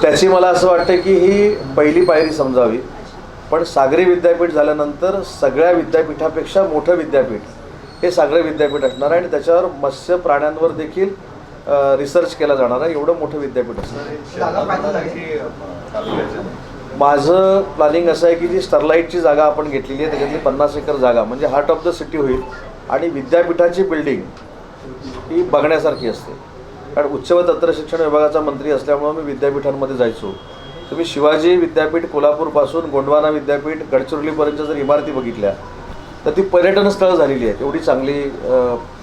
त्याची मला असं वाटतं की ही पहिली पायरी समजावी. पण सागरी विद्यापीठ झाल्यानंतर सगळ्या विद्यापीठापेक्षा मोठं विद्यापीठ हे सागरी विद्यापीठ असणार आहे आणि त्याच्यावर मत्स्य प्राण्यांवर देखील रिसर्च केला जाणार आहे. एवढं मोठं विद्यापीठ असणार. माझं प्लॅनिंग असं आहे की जी स्टरलाइटची जागा आपण घेतलेली आहे त्याच्यातली 50 एकर जागा म्हणजे हार्ट ऑफ द सिटी होईल आणि विद्यापीठाची बिल्डिंग ही बघण्यासारखी असते. कारण उच्च व तंत्र शिक्षण विभागाचा मंत्री असल्यामुळे मी विद्यापीठांमध्ये जायचो. तुम्ही शिवाजी विद्यापीठ कोल्हापूरपासून गोंडवाना विद्यापीठ गडचिरोलीपर्यंत जर इमारती बघितल्या तर ती पर्यटन स्थळं झालेली आहेत. एवढी चांगली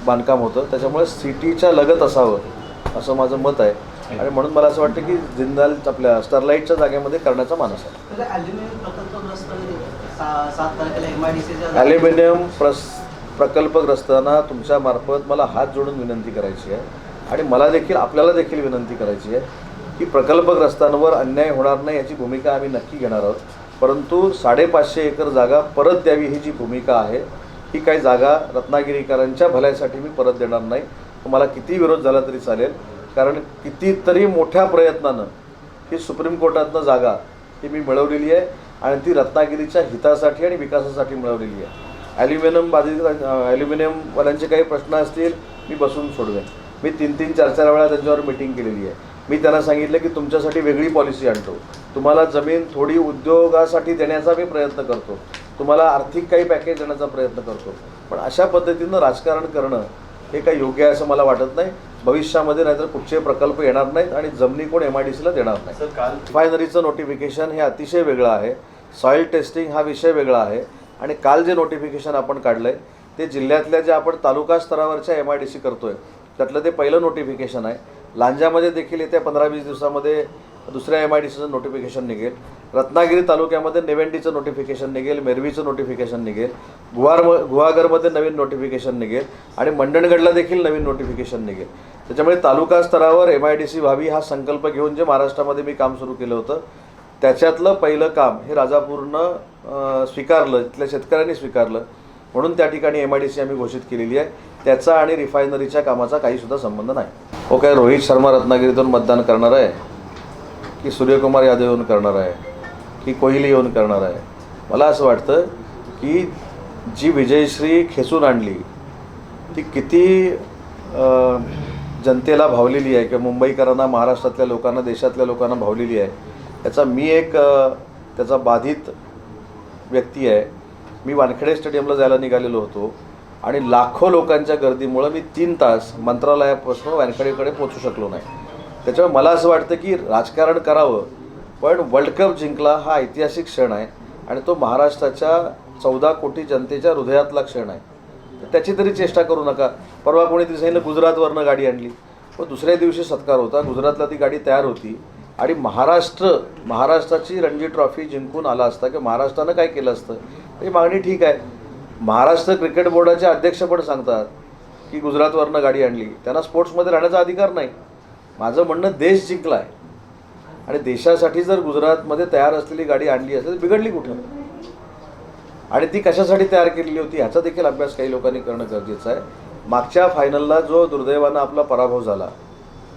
बांधकाम होतं. त्याच्यामुळे सिटीच्या लगत असावं असं माझं मत आहे आणि म्हणून मला असं वाटतं की जिंदाल आपल्या स्टरलाइटच्या जागेमध्ये करण्याचा मानस आहे. ॲल्युमिनियम प्रकल्पग्रस्तांना तुमच्यामार्फत मला हात जोडून विनंती करायची आहे आणि मला देखील आपल्याला देखील विनंती करायची आहे की प्रकल्पग्रस्तांवर अन्याय होणार नाही याची भूमिका आम्ही नक्की घेणार आहोत. परंतु 550 एकर जागा परत द्यावी ही जी भूमिका आहे ही काही जागा रत्नागिरीकरांच्या भल्यासाठी मी परत देणार नाही. मला किती विरोध झाला तरी चालेल. कारण कितीतरी मोठ्या प्रयत्नानं ही सुप्रीम कोर्टातनं जागा ही मी मिळवलेली आहे आणि ती रत्नागिरीच्या हितासाठी आणि विकासासाठी मिळवलेली आहे. ॲल्युमिनियमवाल्यांचे काही प्रश्न असतील मी बसून सोडवेन. मी 3-3, 4-4 वेळा त्यांच्यावर मीटिंग केलेली आहे. मी त्यांना सांगितलं की तुमच्यासाठी वेगळी पॉलिसी आणतो. तुम्हाला जमीन थोडी उद्योगासाठी देण्याचा मी प्रयत्न करतो. तुम्हाला आर्थिक काही पॅकेज देण्याचा प्रयत्न करतो. पण अशा पद्धतीनं राजकारण करणं हे काही योग्य आहे असं मला वाटत नाही. भविष्यामध्ये नाहीतर कुठचे प्रकल्प येणार नाहीत आणि जमिनी कोण MIDCला देणार नाही. रिफायनरीचं नोटिफिकेशन हे अतिशय वेगळं आहे. सॉईल टेस्टिंग हा विषय वेगळा आहे आणि काल जे नोटिफिकेशन आपण काढलं आहे ते जिल्ह्यातल्या ज्या आपण तालुका स्तरावरच्या MIDC करतो आहे त्यातलं ते पहिलं नोटिफिकेशन आहे. लांजामध्ये देखील येत्या 15-20 दिवसामध्ये दुसऱ्या MIDCचं नोटिफिकेशन निघेल. रत्नागिरी तालुक्यामध्ये नेवेंडीचं नोटिफिकेशन निघेल, मेरवीचं नोटिफिकेशन निघेल, गुहागरमध्ये नवीन नोटिफिकेशन निघेल आणि मंडणगडला देखील नवीन नोटिफिकेशन निघेल. त्याच्यामुळे तालुका स्तरावर MIDC व्हावी हा संकल्प घेऊन जे महाराष्ट्रामध्ये मी काम सुरू केलं होतं त्याच्यातलं पहिलं काम हे राजापूरनं स्वीकारलं, इथल्या शेतकऱ्यांनी स्वीकारलं म्हणून त्या ठिकाणी MIDC आम्ही घोषित केलेली आहे. त्याचा आणि रिफायनरीच्या कामाचा काहीसुद्धा संबंध नाही. हो काय रोहित शर्मा रत्नागिरीतून मतदान करणार आहे की सूर्यकुमार यादव येऊन करणार आहे की कोहली येऊन करणार आहे. मला असं वाटतं की जी विजयश्री खेचून आणली ती किती जनतेला भावलेली आहे किंवा मुंबईकरांना, महाराष्ट्रातल्या लोकांना, देशातल्या लोकांना भावलेली आहे याचा मी एक त्याचा बाधित व्यक्ती आहे. मी वानखेडे स्टेडियमला जायला निघालेलो होतो आणि लाखो लोकांच्या गर्दीमुळं मी 3 तास मंत्रालयापासून वानखेडेकडे पोचू शकलो नाही. त्याच्यामुळे मला असं वाटतं की राजकारण करावं पण वर्ल्ड कप जिंकला हा ऐतिहासिक क्षण आहे आणि तो महाराष्ट्राच्या 14 कोटी जनतेच्या हृदयातला क्षण आहे. तर त्याची तरी चेष्टा करू नका. परवा कोणी सांगितलं गुजरातवरनं गाडी आणली व दुसऱ्या दिवशी सत्कार होता. गुजरातला ती गाडी तयार होती आणि महाराष्ट्राची रणजी ट्रॉफी जिंकून आला असता किंवा महाराष्ट्रानं काय केलं असतं ही मागणी ठीक आहे. महाराष्ट्र क्रिकेट बोर्डाचे अध्यक्ष पण सांगतात की गुजरातवरनं गाडी आणली. त्यांना स्पोर्ट्समध्ये राहण्याचा अधिकार नाही. माझं म्हणणं देश जिंकला आहे आणि देशासाठी जर गुजरातमध्ये तयार असलेली गाडी आणली असेल तर बिघडली कुठं आणि ती कशासाठी तयार केलेली होती ह्याचा देखील अभ्यास काही लोकांनी करणं गरजेचं आहे. मागच्या फायनलला जो दुर्दैवानं आपला पराभव झाला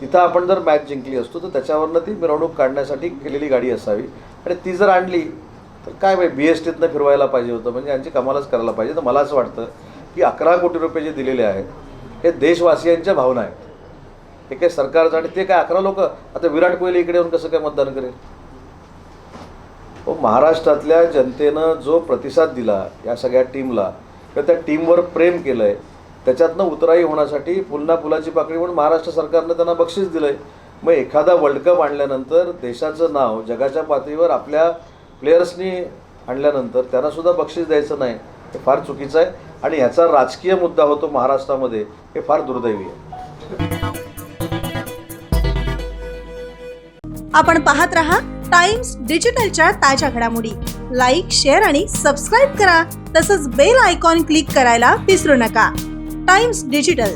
तिथं आपण जर मॅच जिंकली असतो तर त्याच्यावरनं ती मिरवणूक काढण्यासाठी केलेली गाडी असावी आणि ती जर आणली तर काय BSTतनं फिरवायला पाहिजे होतं. म्हणजे यांची कमालच करायला पाहिजे. तर मला असं वाटतं की 11 कोटी रुपये जे दिलेले आहेत हे देशवासियांच्या भावना आहेत. हे काय सरकारचं आणि ते काय 11 लोक आता विराट कोहली इकडे येऊन कसं काय मतदान करेल. महाराष्ट्रातल्या जनतेनं जो प्रतिसाद दिला या सगळ्या टीमला किंवा त्या टीमवर प्रेम केलं आहे त्याच्यातनं उतराई होण्यासाठी पुन्हा फुलाची पाकळी म्हणून महाराष्ट्र सरकारनं त्यांना बक्षीस दिलं आहे. मग एखादा वर्ल्ड कप आणल्यानंतर देशाचं नाव जगाच्या पातळीवर आपल्या प्लेयर्सनी आणल्यानंतर त्यांनासुद्धा बक्षीस द्यायचं नाही हे फार चुकीचं आहे आणि ह्याचा राजकीय मुद्दा होतो महाराष्ट्रामध्ये हे फार दुर्दैवी आहे. आपण पाहत रहा टाइम्स डिजिटलच्या ताज्या घडामोडी. लाईक, शेअर आणि सबस्क्राईब करा. तसंच बेल आयकॉन क्लिक करायला विसरू नका. Times digital